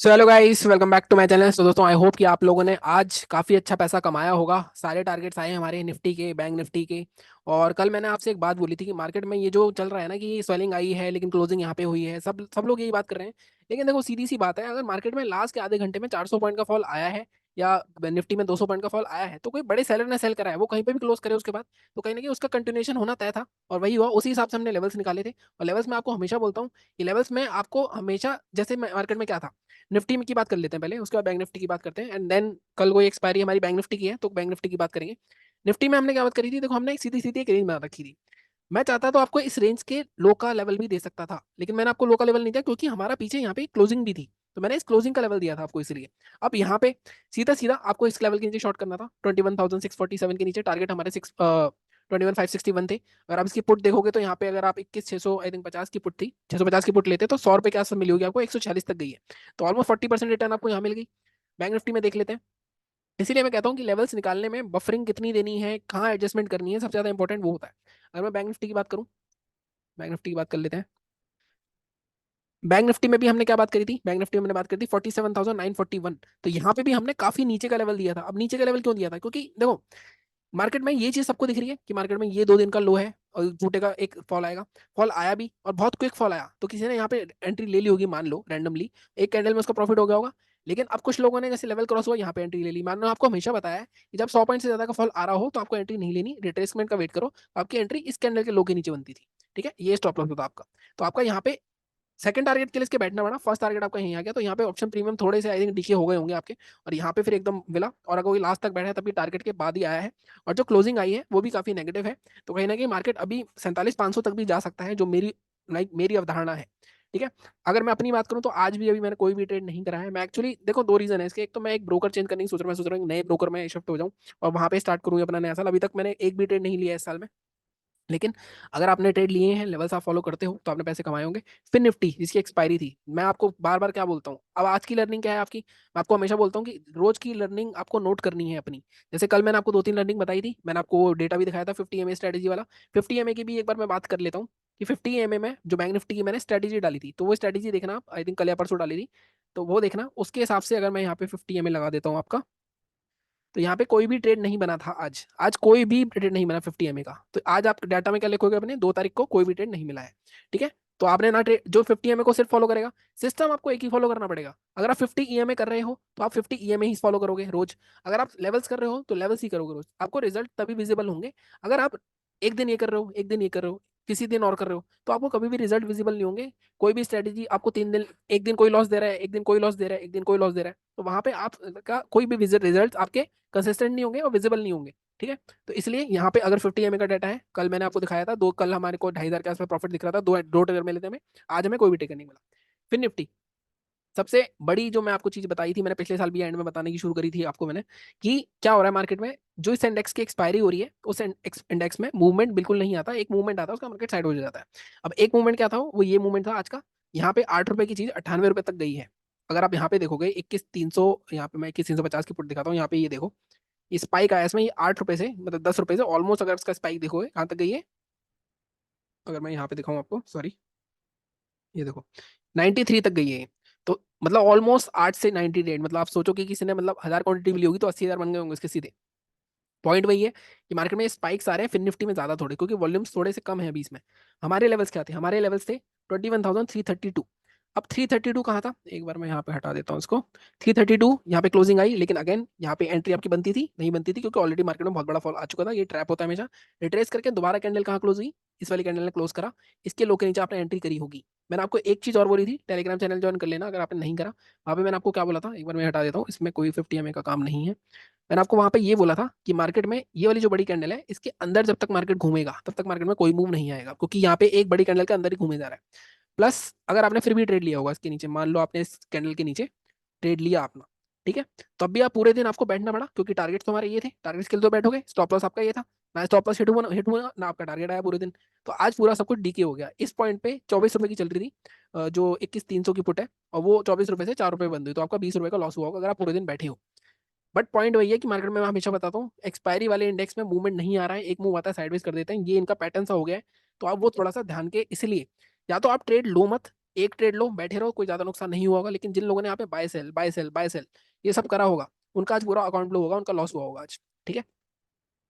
So hello guys, welcome back to my channel. तो दोस्तों, I hope कि आप लोगों ने आज काफ़ी अच्छा पैसा कमाया होगा। सारे टारगेट्स आए हैं हमारे निफ्टी के, बैंक निफ्टी के। और कल मैंने आपसे एक बात बोली थी कि मार्केट में ये जो चल रहा है ना, कि स्वेलिंग आई है लेकिन क्लोजिंग यहाँ पे हुई है, सब लोग यही बात कर रहे हैं। लेकिन देखो, सीधी सी बात है, अगर मार्केट में लास्ट के आधे घंटे में 400 पॉइंट का फॉल आया है या निफ्टी में 200 पॉइंट का फॉल आया है, तो कोई बड़े सेलर ने सेल करा है, वो कहीं पे भी क्लोज करे उसके बाद, तो कहीं ना कहीं उसका कंटिन्यूएशन होना तय था। और वही हुआ, उसी हिसाब से हमने लेवल्स निकाले थे। और लेवल्स में आपको हमेशा बोलता हूँ कि लेवल्स में आपको हमेशा, जैसे मार्केट में क्या था, निफ्टी में की बात कर लेते हैं पहले, उसके बाद बैंक निफ्टी की बात करते हैं, एंड देन कल कोई एक्सपायरी हमारी बैंक निफ्टी की है तो बैंक निफ्टी की बात करेंगे। निफ्टी में हमने क्या बात करी थी, देखो हमने एक सीधी सीधी एक रेंज बना रखी थी। मैं चाहता तो आपको इस रेंज के लो का लेवल भी दे सकता था, लेकिन मैंने आपको लो का लेवल नहीं दिया क्योंकि हमारा पीछे यहाँ पे क्लोजिंग भी थी। तो मैंने इस क्लोजिंग का लेवल दिया था आपको, इसलिए अब यहाँ पे सीधा सीधा आपको इस लेवल के नीचे शॉर्ट करना था। 21,647 के नीचे टारगेट हमारे 21,561 थे। अगर आप इसकी पुट देखोगे तो यहाँ पे अगर आप 21,600 आई थिंक 50 की पुट थी, 650 की पुट लेते तो 100 रुपये के आसपास मिली होगी आपको, 146 तक गई है। तो ऑलमोस्ट 40% रिटर्न आपको यहाँ मिल गई। बैंक निफ्टी में देख लेते हैं। इसीलिए मैं कहता हूँ कि लेवल्स निकालने में बफरिंग कितनी देनी है, कहाँ एडजस्टमेंट करनी है, सबसे ज्यादा इंपॉर्टेंट वो होता है। अगर मैं बैंक निफ्टी की बात करूँ, बैंक निफ्टी की बात कर लेते हैं। बैंक निफ्टी में भी हमने क्या बात करी थी, बैंक निफ्टी में हमने बात करी थी 47,941। तो यहाँ पे भी हमने काफी नीचे का लेवल दिया था। अब नीचे का लेवल क्यों दिया था, क्योंकि देखो, मार्केट में ये चीज सबको दिख रही है कि मार्केट में ये 2 दिन का लो है और झूठे का एक फॉल आएगा। फॉल आया भी, और बहुत क्विक फॉल आया, तो किसी ने यहाँ पे एंट्री ले ली होगी, मान लो रैंडमली एक कैंडल में उसका प्रॉफिट हो गया होगा। लेकिन अब कुछ लोगों ने जैसे लेवल क्रॉस हुआ यहाँ पे एंट्री ले ली। मान लो, आपको हमेशा बताया है कि जब 100 पॉइंट से ज्यादा का फॉल आ रहा हो तो आपको एंट्री नहीं लेनी, रिट्रेसमेंट का वेट करो। तो आपकी एंट्री इस कैंडल के लो के नीचे बनती थी। ठीक है, ये स्टॉप लॉस होता आपका। तो आपका यहाँ पे सेकंड टारगेट के लिए इसके बैठना पड़ा, फर्स्ट टारगेट आपका यहीं आ गया। तो यहाँ पे ऑप्शन प्रीमियम थोड़े से आई थिंक डीके हो गए होंगे आपके, और यहाँ पे फिर एकदम मिला। और अगर कोई लास्ट तक बैठा है तभी टारगेट के बाद ही आया है। और जो क्लोजिंग आई है वो भी काफी नेगेटिव है। तो कहीं ना कहीं मार्केट अभी 47,500 तक भी जा सकता है, जो मेरी अवधारणा है। ठीक है। अगर मैं अपनी बात करूं तो आज भी अभी मैंने कोई भी ट्रेड नहीं करा है। मैं एक्चुअली, देखो, दो रीजन है इसके। एक तो मैं एक ब्रोकर चेंज करने की सोच रहा हूं, मैं सोच रहा हूँ नए ब्रोकर में शिफ्ट हो जाऊं और वहां पे स्टार्ट करूँ अपना नया साल। अभी तक मैंने एक भी ट्रेड नहीं लिया है इस साल में। लेकिन अगर आपने ट्रेड लिए हैं, लेवल्स आप फॉलो करते हो, तो आपने पैसे कमाए होंगे। फिर निफ्टी जिसकी एक्सपायरी थी, मैं आपको बार बार क्या बोलता हूँ, अब आज की लर्निंग क्या है आपकी, मैं आपको हमेशा बोलता हूँ कि रोज की लर्निंग आपको नोट करनी है अपनी। जैसे कल मैंने आपको 2-3 लर्निंग बताई थी, मैंने आपको डेटा भी दिखाया था 50 MA स्ट्रेटेजी वाला। 50 MA की भी एक बार मैं बात कर लेता हूँ कि 50 MA में जो बैंक निफ्टी की मैंने स्ट्रेटेजी डाली थी, तो वो स्ट्रेटेजी देखना आप, आई थिंक कल या परसों डाली थी। तो वो देखना, उसके हिसाब से अगर मैं यहाँ पे 50 MA लगा देता हूँ आपका, तो यहाँ पे कोई भी ट्रेड नहीं बना था आज। आज कोई भी ट्रेड नहीं बना 50 MA का। तो आज आप डाटा में क्या लिखोगे अपने, 2 तारीख को कोई भी ट्रेड नहीं मिला है। ठीक है। तो आपने ना ट्रेड, जो 50 MA को सिर्फ फॉलो करेगा, सिस्टम आपको एक ही फॉलो करना पड़ेगा। अगर आप 50 EMA कर रहे हो तो आप 50 EMA ही फॉलो करोगे रोज। अगर आप लेवल्स कर रहे हो तो लेवल्स ही करोगे रोज। आपको रिजल्ट तभी विजिबल होंगे। अगर आप एक दिन ये कर रहे हो, एक दिन ये कर रहे हो, किसी दिन और कर रहे हो, तो आपको कभी भी रिजल्ट विजिबल नहीं होंगे। कोई भी स्ट्रेटेजी आपको 3 दिन, एक दिन कोई लॉस दे रहा है, एक दिन कोई लॉस दे रहा है, एक दिन कोई लॉस दे रहा है, तो वहां पे आप का कोई भी रिजल्ट आपके कंसिस्टेंट नहीं होंगे और विजिबल नहीं होंगे। ठीक है। तो इसलिए यहाँ पे अगर 50 MA का डाटा है, कल मैंने आपको दिखाया था, दो कल हमारे को 2,500 के आसपास प्रॉफिट दिख रहा था, दो दो ट्रेडर में लेते हमें। आज हमें कोई भी टेकर नहीं मिला। फिर निफ्टी, सबसे बड़ी जो मैं आपको चीज बताई थी, मैंने पिछले साल भी एंड में बताने की शुरू करी थी आपको मैंने, कि क्या हो रहा है मार्केट में। जो इस इंडेक्स की एक्सपायरी हो रही है, उस इंडेक्स में मूवमेंट बिल्कुल नहीं आता। एक मूवमेंट आता है, उसका मार्केट साइड हो जाता है। अब एक मूवमेंट क्या था, वो ये मूवमेंट था आज का। यहाँ पे 8 रुपए की चीज 98 रुपए तक गई है। अगर आप यहाँ पे देखोगे 21,300, यहाँ पे मैं 21,350 की पुट दिखाता हूँ, यहाँ पे ये देखो, ये स्पाइक आया इसमें, ये 8 रुपए से, मतलब 10 रुपए से ऑलमोस्ट, अगर इसका स्पाइक देखोगे कहाँ तक गई है। अगर मैं यहाँ पे दिखाऊँ आपको, सॉरी, ये देखो, 93 तक गई है ये। तो मतलब ऑलमोस्ट 8 से 98, मतलब आप सोचो कि किसी ने मतलब 1,000 क्वांटिटी भी ली होगी तो 80,000 बन गए होंगे इसके सीधे। पॉइंट वही है कि मार्केट में स्पाइक्स आ रहे हैं, फिर निफ्टी में ज्यादा थोड़े, क्योंकि वॉल्यूम्स थोड़े से कम है अभी इसमें। हमारे लेवल्स क्या थे, हमारे लेवल्स थे 21,332। अब 332 कहाँ था, एक बार मैं यहाँ पे हटा देता हूँ इसको। 332 यहाँ पे क्लोजिंग आई, लेकिन अगेन यहाँ पे एंट्री आपकी बनती थी, नहीं बनती थी, क्योंकि ऑलरेडी मार्केट में बहुत बड़ा फॉल आ चुका था। ये ट्रैप होता है हमेशा। रिट्रेस करके दोबारा कैंडल कहाँ क्लोज हुई, इस वाली कैंडल ने क्लोज करा। इसके लो के नीचे आपने एंट्री करी होगी। मैंने आपको एक चीज और बोली थी, टेलीग्राम चैनल ज्वाइन कर लेना अगर आपने नहीं करा। वहाँ पे मैंने आपको क्या बोला था, एक बार मैं हटा देता हूँ, इसमें कोई 50 MA का काम नहीं है। मैंने आपको वहां पे ये बोला था कि मार्केट में ये वाली जो बड़ी कैंडल है, इसके अंदर जब तक मार्केट घूमेगा तब तक मार्केट में कोई मूव नहीं आएगा, क्योंकि यहाँ पे एक बड़ी कैंडल के अंदर ही घूमे जा रहा है। प्लस अगर आपने फिर भी ट्रेड लिया होगा इसके नीचे, मान लो आपने इस कैंडल के नीचे ट्रेड लिया अपना, ठीक है, तब भी आप पूरे दिन आपको बैठना पड़ा, क्योंकि टारगेट तो हमारे ये थे, टारगेट के लिए तो बैठोगे, स्टॉप लॉस आपका ये था। ना स्टॉप लॉस हिट हुआ ना आपका टारगेट आया पूरे दिन। तो आज पूरा सब कुछ डीके हो गया। इस पॉइंट पे 24 रुपए की चल रही थी, जो 21,300 की पुट है, और वो 24 रुपए से 4 रुपए बंद हुई, तो आपका 20 रुपए का लॉस हुआ होगा अगर आप पूरे दिन बैठे हो। बट पॉइंट वही है कि मार्केट में मैं हमेशा बताता हूँ, एक्सपायरी वाले इंडेक्स में मूवमेंट नहीं आ रहा है, एक मूव आता है साइडवेज कर देते हैं, ये इनका पैटर्न सा हो गया है। तो आप वो थोड़ा सा ध्यान के, इसलिए या तो आप ट्रेड लो मत, एक ट्रेड लो, बैठे रहो, कोई ज्यादा नुकसान नहीं हुआ होगा। लेकिन जिन लोगों ने यहाँ पे buy sell buy sell buy sell ये सब करा होगा, उनका आज पूरा अकाउंट लो होगा, उनका लॉस हुआ होगा आज। ठीक है,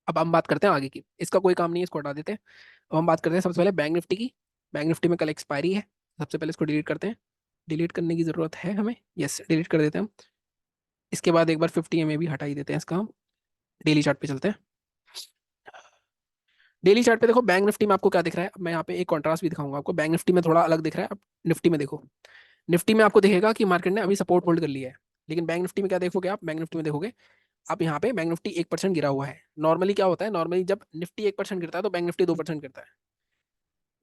अब हम बात करते हैं आगे की, इसका कोई काम नहीं है, इसको हटा देते हैं। अब हम बात करते हैं सबसे पहले बैंक निफ्टी की। बैंक निफ्टी में कल एक्सपायरी है, सबसे पहले इसको डिलीट करते हैं। डिलीट करने की जरूरत है हमें, यस डिलीट कर देते हैं हम। इसके बाद एक बार 50 MA भी हटा ही देते हैं इसका हम। डेली चार्ट पे चलते हैं। डेली चार्ट पे देखो बैंक निफ्टी में आपको क्या दिख रहा है। अब मैं यहाँ पे एक कॉन्ट्रास्ट भी दिखाऊंगा आपको। बैंक निफ्टी में थोड़ा अलग दिख रहा है। अब निफ्टी में देखो, निफ्टी में आपको दिखेगा कि मार्केट ने अभी सपोर्ट होल्ड कर लिया है। लेकिन बैंक निफ्टी में क्या देखोगे आप, बैंक निफ्टी में देखोगे आप यहाँ पे बैंक निफ्टी 1% गिरा हुआ है। नॉर्मली क्या होता है, नॉर्मली जब निफ्टी 1% गिरता है तो बैंक निफ्टी 2% गिरता है,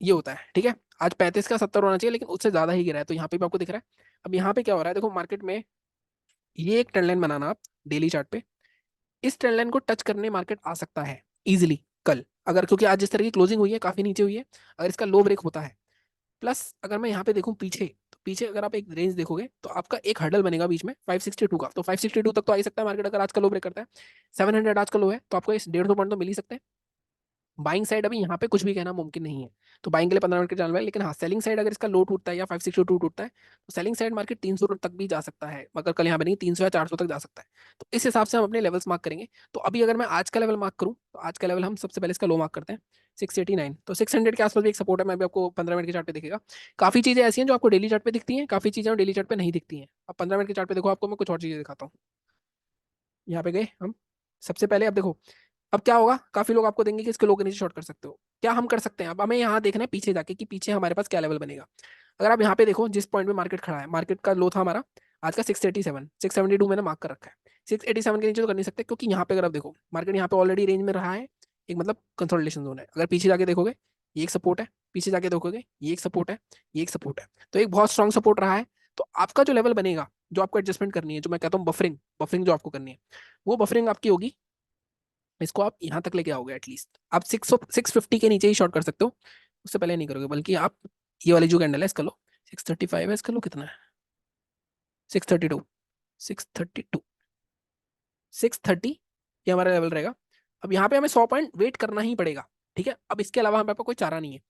ये होता है। ठीक है, आज 35 का 70 होना चाहिए, लेकिन उससे ज्यादा ही गिरा है, तो यहाँ पे भी आपको दिख रहा है। अब यहाँ पे क्या हो रहा है देखो, मार्केट में ये एक ट्रेंड लाइन बनाना आप डेली चार्ट पे, इस ट्रेंड लाइन को टच करने मार्केट आ सकता है इजिली कल, अगर, क्योंकि आज जिस तरह की क्लोजिंग हुई है काफी नीचे हुई है, अगर इसका लो ब्रेक होता है। प्लस अगर मैं यहाँ पे देखूँ पीछे, तो पीछे अगर आप एक रेंज देखोगे तो आपका एक हर्डल बनेगा बीच में 562 का, तो 562 तक तो आ ही सकता है मार्केट, अगर आज का लो ब्रेक करता है। 700 आज का लो है, तो आपको इस 150 पॉइंट तो मिल ही सकते हैं। बाइंग साइड अभी यहाँ पे कुछ भी कहना मुमकिन नहीं है, तो बाइंग के लिए 15 मिनट के चैनल है। लेकिन हाँ, सेलिंग साइड अगर इसका लो टूटता है या 562 टूटता है, तो सेलिंग साइड मार्केट 300 तक भी जा सकता है, मगर कल यहाँ पे नहीं, 300 या 400 तक जा सकता है। तो इस हिसाब से हम अपने लेवल्स मार्क करेंगे। तो अभी अगर मैं आज का लेवल मार्क करूँ, तो आज का लेवल हम सबसे पहले इसका लो मार्क करते हैं 689। तो 600 के आसपास भी एक सपोर्ट है, मैं भी आपको 15 मिनट के चार्ट पे दिखेगा। काफी चीजें ऐसी हैं जो आपको डेली चार्ट पे दिखती हैं, काफी चीजें डेली चार्ट पे नहीं दिखती हैं। अब 15 मिनट के चार्ट पे देखो, आपको मैं कुछ और चीजें दिखाता हूँ। यहाँ पे गए हम, सबसे पहले अब देखो, अब क्या होगा, काफी लोग आपको देंगे कि इसके लो के नीचे शॉर्ट कर सकते हो। क्या हम कर सकते हैं, अब हमें यहाँ देखना है पीछे जाके कि पीछे हमारे पास क्या लेवल बनेगा। अगर आप यहाँ पे देखो, जिस पॉइंट पे मार्केट खड़ा है, मार्केट का लो था हमारा आज का 687, 672 मैंने मार्क कर रखा है। 687 के नीचे तो कर नहीं सकते, क्योंकि यहाँ पे अगर आप देखो, मार्केट यहाँ पे ऑलरेडी रेंज में रहा है, एक मतलब कंसोलिडेशन जोन है। अगर पीछे जाके देखोगे, ये एक सपोर्ट है, पीछे जाके देखोगे ये एक सपोर्ट है, ये एक सपोर्ट है, तो एक बहुत स्ट्रॉन्ग सपोर्ट रहा है। तो आपका जो लेवल बनेगा, जो आपको एडजस्टमेंट करनी है, जो मैं कहता हूँ बफरिंग, बफरिंग जो आपको करनी है, वो बफरिंग आपकी होगी, इसको आप यहाँ तक लेके आओगे एटलीस्ट। आप 650 के नीचे ही शॉर्ट कर सकते हो, उससे पहले नहीं करोगे, बल्कि आप ये वाली जो कैंडल है इसका लो, 635 है, इसका लो कितना है, 632, 632, 630, ये हमारा लेवल रहेगा। अब यहाँ पे हमें 100 पॉइंट वेट करना ही पड़ेगा। ठीक है, अब इसके अलावा हमारे पास कोई चारा नहीं है।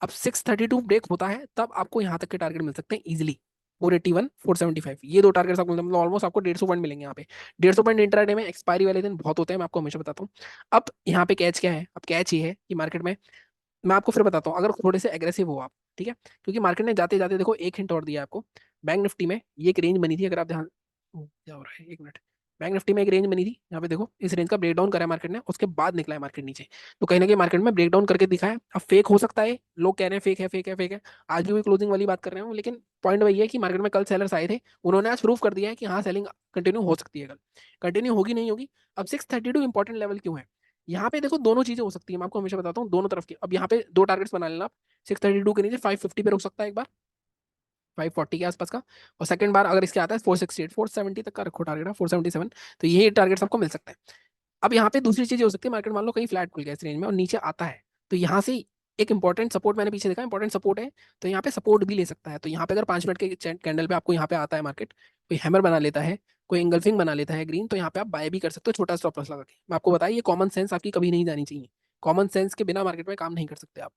अब 632 ब्रेक होता है, तब आपको यहाँ तक के टारगेट मिल सकते हैं इजिली, 481, 475, ये दो टारगेट्स आपको मतलब ऑलमोस्ट आपको 150 पॉइंट मिलेंगे यहाँ पे। 150 पॉइंट इंट्राडे में एक्सपायरी वाले दिन बहुत होते हैं, मैं आपको हमेशा बताता हूँ। अब यहाँ पे कैच क्या है, अब कैच ये है कि मार्केट में, मैं आपको फिर बताता हूँ, अगर थोड़े से एग्रेसिव हो आप, ठीक है, क्योंकि मार्केट ने जाते जाते देखो एक हिंट और दिया आपको। बैंक निफ्टी में ये एक रेंज बनी थी, अगर आप ध्यान, क्या हो रहा है, एक मिनट। बैंक निफ्टी में एक रेंज बनी थी, यहाँ पे देखो इस रेंज का ब्रेक डाउन करा है मार्केट ने, उसके बाद निकला है मार्केट नीचे। तो कहीं ना कहीं मार्केट में ब्रेक डाउन करके दिखा है। अब फेक हो सकता है, लोग कह रहे हैं फेक है, फेक है, फेक है, आज भी वही क्लोजिंग वाली बात कर रहे हूँ, लेकिन पॉइंट वही है कि मार्केट में कल सेलर्स आए थे, उन्होंने आज प्रूव कर दिया है कि हाँ सेलिंग कंटिन्यू हो सकती है, कल कंटिन्यू होगी नहीं होगी। अब 632 इंपॉर्टेंट लेवल क्यों है, यहाँ पे देखो दोनों चीजें हो सकती है, मैं आपको हमेशा बताता हूँ दोनों तरफ की। अब यहाँ पे दो टारगेट्स बना लेना आप, 632 के नीचे 550 पे रुक सकता है एक बार, 540 के आसपास का, और सेकंड बार अगर इसके आता है 468, 470 तक का रखो टारगेट, 477, तो ये टारगेट्स आपको मिल सकते हैं। अब यहाँ पे दूसरी चीज हो सकती है, मार्केट मान लो कहीं फ्लैट खुल गया इस रेंज में और नीचे आता है, तो यहाँ से एक इंपॉर्टेंट सपोर्ट मैंने पीछे देखा, इंपॉर्टेंट सपोर्ट है, तो यहाँ पे सपोर्ट भी ले सकता है। तो यहाँ पे अगर 5 मिनट के कैंडल पे आपको यहाँ पे आता है मार्केट, कोई हैमर बना लेता है, कोई इंगल्फिंग बना लेता है ग्रीन, तो यहाँ पे आप बाय भी कर सकते हो छोटा स्टॉप लॉस लगा के। मैं आपको बताया, ये कॉमन सेंस आपकी कभी नहीं जानी चाहिए, कॉमन सेंस के बिना मार्केट में काम नहीं कर सकते आप।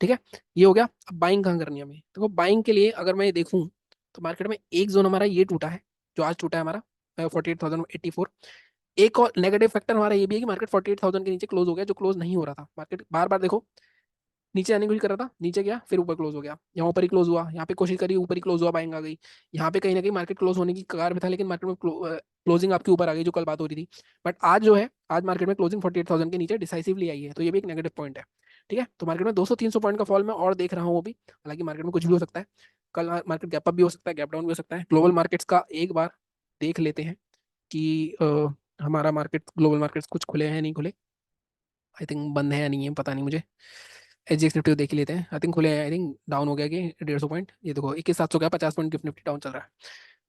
ठीक है, ये हो गया। अब बाइंग कहाँ करनी है हमें, देखो बाइंग के लिए अगर मैं देखूँ, तो मार्केट में एक जोन हमारा ये टूटा है, जो आज टूटा है हमारा 48,084। एक और नेगेटिव फैक्टर हमारा ये भी है कि मार्केट 48,000 के नीचे क्लोज हो गया, जो क्लोज नहीं हो रहा था। मार्केट बार बार देखो नीचे आने की कोशिश कर रहा था, नीचे गया, फिर ऊपर क्लोज हो गया, यहाँ ऊपर ही क्लोज हुआ, यहाँ पे कोशिश करी ऊपर ही क्लोज हुआ, बाइंग आ गई। यहाँ पे कहीं ना कहीं मार्केट क्लोज होने की कगार पे था, लेकिन मार्केट में क्लोजिंग आपके ऊपर आ गई, जो कल बात हो रही थी। बट आज जो है, आज मार्केट में क्लोजिंग 48,000 के नीचे डिसाइसिवली आई है, तो ये भी एक नेगेटिव पॉइंट है। ठीक है, तो मार्केट में 200-300 पॉइंट का फॉल मैं और देख रहा हूँ अभी, हालांकि मार्केट में कुछ भी हो सकता है। कल मार्केट गैप अप भी हो सकता है, गैप डाउन भी हो सकता है। ग्लोबल मार्केट्स का एक बार देख लेते हैं कि हमारा मार्केट, ग्लोबल मार्केट्स कुछ खुले हैं नहीं खुले, आई थिंक बंद है या नहीं है पता नहीं मुझे। एच डी एक्स निफ्टी देख ही लेते हैं, आई थिंक खुले हैं, आई थिंक डाउन हो गया कि 150 पॉइंट, ये देखो 21,700 गया, 50 पॉइंट गिफ्ट निफ्टी डाउन चल रहा है।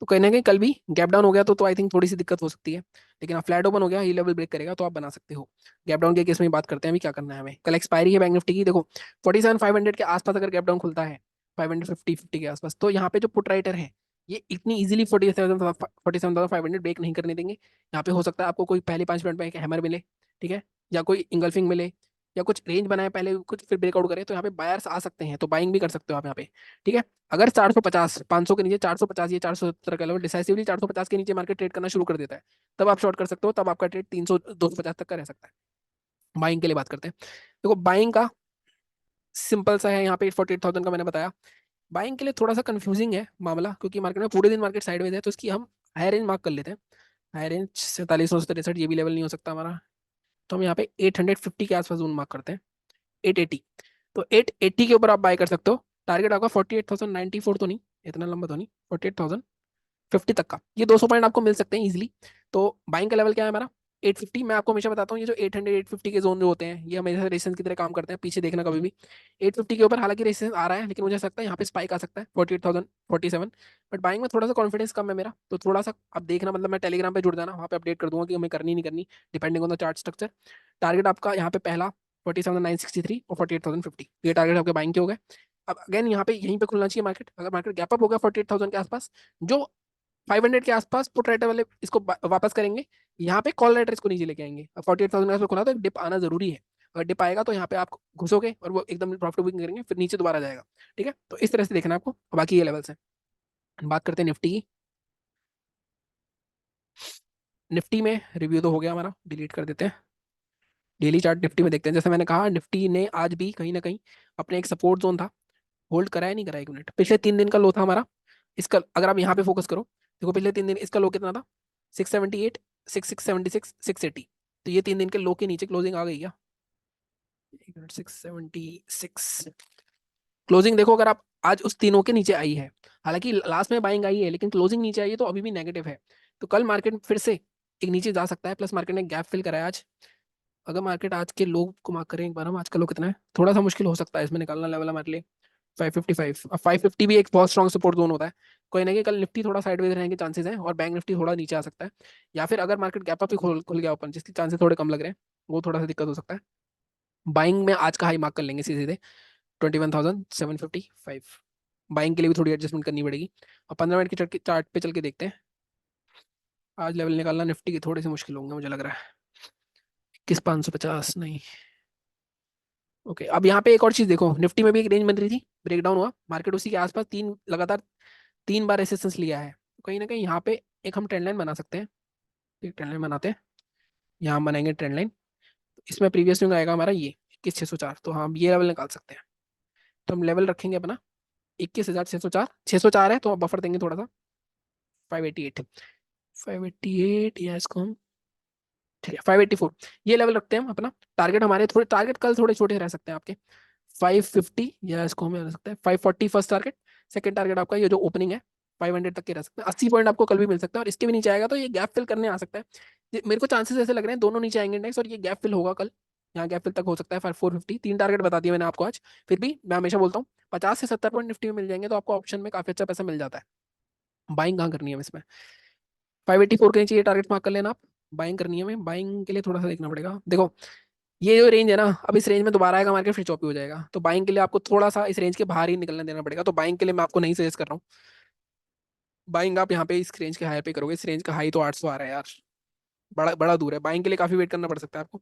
तो कहीं ना कहीं कल भी गैप डाउन हो गया तो आई थिंक थोड़ी सी दिक्कत हो सकती है। लेकिन अब फ्लैट ओपन हो गया, ये लेवल ब्रेक करेगा तो आप बना सकते हो। गैप डाउन के केस में बात करते हैं अभी क्या करना है हमें। कल एक्सपायरी है बैंक निफ्टी की, देखो 47,500 के आसपास अगर गैप डाउन खुलता है, 550 के आसपास, तो यहाँ पे जो पुट राइटर है, ये इतनी इजीली 47,500 ब्रेक नहीं करने देंगे। यहाँ पे हो सकता है आपको कोई पहले 5 मिनट में एक हैमर मिले, ठीक है, या कोई इंगल्फिंग मिले, या कुछ रेंज बनाए पहले कुछ फिर ब्रेकआउट करे, तो यहाँ पे बायर्स आ सकते हैं, तो बाइंग भी कर सकते हो आप यहाँ पे। ठीक है, अगर 450 500 के नीचे 450 या 470 का लेवल डिसाइसिवली 450 के नीचे मार्केट ट्रेड करना शुरू कर देता है, तब आप शॉर्ट कर सकते हो, तब आपका ट्रेड 300 250 तक का रह सकता है। बाइंग के लिए बात करते हैं, देखो बाइंग का सिंपल सा है, यहाँ पे 48,000 का मैंने बताया। बाइंग के लिए थोड़ा सा कंफ्यूजिंग है मामला, क्योंकि मार्केट में पूरे दिन मार्केट साइडवेज है, तो इसकी हम हाई रेंज मार्क कर लेते हैं। हाई रेंज 47,963, ये भी लेवल नहीं हो सकता हमारा, तो हम यहाँ पे 850 के आसपास जोन मार्क करते हैं। 880, तो 880 के ऊपर आप बाय कर सकते हो। टारगेट आपका 48,094 तो नहीं, इतना लंबा तो नहीं, 48,050 तक का, ये 200 पॉइंट आपको मिल सकते हैं इजीली। तो बाइंग का लेवल क्या है हमारा? 850। मैं आपको हमेशा बताता हूँ, ये जो 800 850 के जोन जो होते हैं, ये हमेशा रेजिस्टेंस की तरह काम करते हैं, पीछे देखना कभी भी। 850 के ऊपर हालांकि रेजिस्टेंस आ रहा है, लेकिन मुझे ऐसा लगता है यहाँ पे स्पाइक आ सकता है 48,047। बट बाइंग में थोड़ा सा कॉन्फिडेंस कम है मेरा, तो थोड़ा सा आप देखना, मतलब मैं टेलीग्राम पे जुड़ जाना, वहाँ पे अपडेट कर दूंगा कि हमें करनी नहीं करनी, depending on the chart structure. Target आपका यहाँ पे पहला 47,963 और 48,050, ये टारगेट आपके बाइंग के हो गए। अब अगेन यहाँ पे यहीं पे खुलना चाहिए मार्केट, अगर मार्केट गैप अप हो गया 48,000 के आसपास, जो 500 के आसपास पुट राइटर वाले इसको वापस करेंगे, यहाँ पे कॉल राइटर इसको नीचे लेके आएंगे। अब 48,000 के आसपास खुला तो एक डिप आना जरूरी है, अगर डिप आएगा तो यहाँ पे आप घुसोगे और वो एकदम प्रॉफिट बुकिंग करेंगे, फिर नीचे दोबारा जाएगा। ठीक है, तो इस तरह से देखना आपको, बाकी ये लेवल्स हैं। बात करते हैं निफ्टी की। निफ्टी में रिव्यू तो हो गया हमारा, डिलीट कर देते हैं। डेली चार्ट निफ्टी में देखते हैं, जैसे मैंने कहा निफ्टी ने आज भी कहीं ना कहीं अपने एक सपोर्ट जोन था, होल्ड करा है नहीं करा, एक मिनट, पिछले 3 दिन का लो था हमारा इसका, अगर आप यहाँ पे फोकस करो, देखो पिछले 3 दिन इसका लो कितना था? 678, 6676, 680। तो ये 3 दिन के लो के नीचे क्लोजिंग आ गई क्या? एक मिनट, 676 क्लोजिंग देखो, अगर आप आज उस तीनों के नीचे आई है, हालांकि लास्ट में बाइंग आई है, लेकिन क्लोजिंग नीचे आई है, तो अभी भी नेगेटिव है। तो कल मार्केट फिर से एक नीचे जा सकता है, प्लस मार्केट ने गैप फिल कराया आज। अगर मार्केट आज के लो को मार्क करें एक बार हम, आज का लो कितना है, थोड़ा सा मुश्किल हो सकता है इसमें निकालना लेवल हमारे लिए। 555, अब 550 भी एक बहुत स्ट्रॉन्ग सपोर्ट जोन होता है। कोई ना कि कल निफ्टी थोड़ा साइडवेज रहने के चांसेस हैं, और बैंक निफ्टी थोड़ा नीचे आ सकता है, या फिर अगर मार्केट गैप अप ही खुल गया ओपन, जिसके चांसेस थोड़े कम लग रहे हैं, वो थोड़ा सा दिक्कत हो सकता है। बाइंग में आज का हाई मार्क कर लेंगे सीधे सीधे 21,755। बाइंग के लिए भी थोड़ी एडजस्टमेंट करनी पड़ेगी। और 15 मिनट की चार्ट पे चल के देखते हैं, आज लेवल निकालना निफ्टी के थोड़े से मुश्किल होंगे मुझे लग रहा है। 21,550 नहीं। ओके, अब यहाँ पे एक और चीज देखो, निफ्टी में भी एक रेंज बन रही थी, ब्रेकडाउन हुआ, मार्केट उसी के आसपास लगातार 3 बार रेसिस्टेंस लिया है, तो कहीं ना कहीं यहाँ पे एक हम ट्रेंड लाइन बना सकते हैं। एक ट्रेंड लाइन बनाते हैं, यहाँ हम बनाएंगे ट्रेंड लाइन। इसमें प्रीवियस स्विंग आएगा हमारा ये 21,604, तो हाँ हम ये लेवल निकाल सकते हैं। तो हम लेवल रखेंगे अपना 21,604, 604 है तो बफर देंगे थोड़ा सा, 588, 588 या इसको हम, ठीक है 584, ये लेवल रखते हैं हम अपना। टारगेट हमारे थोड़े, टारगेट कल थोड़े छोटे रह सकते हैं आपके, 550, या इसको हम रख सकते हैं 540 फर्स्ट टारगेट। सेकंड टारगेट आपका ये जो ओपनिंग है 500 तक के रह सकते हैं, 80 पॉइंट आपको कल भी मिल सकता है, और इसके भी नीचे आएगा तो ये गैप फिल करने आ सकता है। मेरे को चांसेस ऐसे लग रहे हैं दोनों नीचे आएंगे इंडेक्स, और ये गैप फिल होगा कल, यहाँ गैप फिल तक हो सकता है। 450, 3 टारगेट बता दिया मैंने आपको आज। फिर भी मैं हमेशा बोलता हूँ 50 से 70 पॉइंट निफ्टी में मिल जाएंगे, तो आपको ऑप्शन में काफी अच्छा पैसा मिल जाता है। बाइंग कहाँ करनी है इसमें? 584 के नीचे ये टारगेट मार्क कर लेना आप। बाइंग करनी है हमें, बाइंग के लिए थोड़ा सा देखना पड़ेगा, देखो ये जो रेंज है ना, अब इस रेंज में दोबारा आएगा मार्केट फिर चौपी हो जाएगा, तो बाइंग के लिए आपको थोड़ा सा इस रेंज के बाहर ही निकलने देना पड़ेगा, तो बाइंग के लिए मैं आपको नहीं सजेस्ट कर रहा हूँ। बाइंग आप यहाँ पे इस रेंज के हाई पे करोगे, इस रेंज का हाई तो 800 आ रहा है यार, बड़ा बड़ा दूर है, बाइंग के लिए काफी वेट करना पड़ सकता है आपको।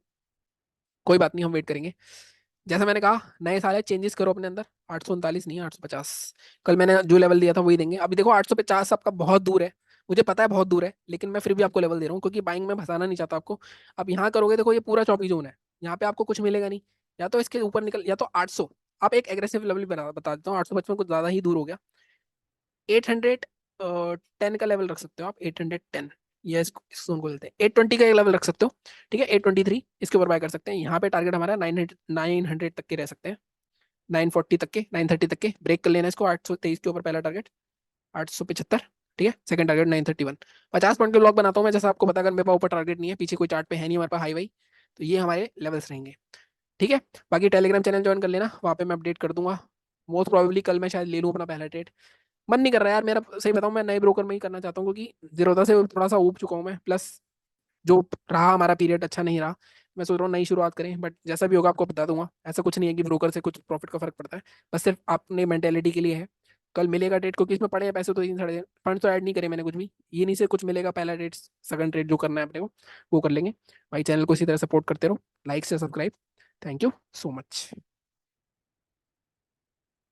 कोई बात नहीं, हम वेट करेंगे। जैसा मैंने कहा, नए साल है, चेंजेस करो अपने अंदर। 839 नहीं, 850, कल मैंने जो लेवल दिया था वही देंगे। अभी देखो 850 आपका बहुत दूर है, मुझे पता है बहुत दूर है, लेकिन मैं फिर भी आपको लेवल दे रहा हूँ, क्योंकि बाइंग में फंसाना नहीं चाहता आपको। अब यहाँ करोगे, देखो ये पूरा चौपी जोन है, यहाँ पे आपको कुछ मिलेगा नहीं, या तो इसके ऊपर निकल, या तो 800। आप एक एग्रेसिव लेवल बता देता हूँ, 855 कुछ ज्यादा ही दूर हो गया। 810 का लेवल रख सकते हो आप, 810, या इस जोन को लेते हैं 820 का एक लेवल रख सकते हो। ठीक है, 823 इसके ऊपर बाय कर सकते हैं। यहाँ पे टारगेट हमारा 900 तक के रह सकते हैं, 940 तक के, 930 तक के ब्रेक कर लेना इसको। 823 के ऊपर पहला टारगेट, 875। ठीक है, सेकंड टारगेट 931। 50 पॉइंट के ब्लॉक बनाता हूँ मैं, जैसा आपको पता, अगर मेरे पास ऊपर टारगेट नहीं है, पीछे कोई चार्ट पे है नहीं हमारे पास हाई वाई, तो ये हमारे लेवल्स रहेंगे। ठीक है, बाकी टेलीग्राम चैनल ज्वाइन कर लेना, वहाँ पे मैं अपडेट कर दूंगा। मोस्ट प्रोबेबली कल मैं शायद ले लूँ अपना पहला ट्रेड। मन नहीं कर रहा यार मेरा, सही बताऊँ, मैं नए ब्रोकर में ही करना चाहता हूँ, क्योंकि जीरोधा से थोड़ा सा ऊब चुका हूँ मैं, प्लस जो रहा हमारा पीरियड अच्छा नहीं रहा। मैं सोच रहा हूँ नई शुरुआत करें, बट जैसा भी होगा आपको बता दूंगा। ऐसा कुछ नहीं है कि ब्रोकर से कुछ प्रॉफिट का फर्क पड़ता है, बस सिर्फ अपने मेंटेलिटी के लिए है। कल मिलेगा रेट, क्योंकि इसमें पड़े हैं पैसे तो 3 साढ़े फंड तो ऐड नहीं करे मैंने कुछ भी, ये नहीं से कुछ मिलेगा पहला रेट, सेकंड रेट जो करना है अपने को वो कर लेंगे। भाई चैनल को इसी तरह सपोर्ट करते रहो, लाइक से subscribe. Thank you so much.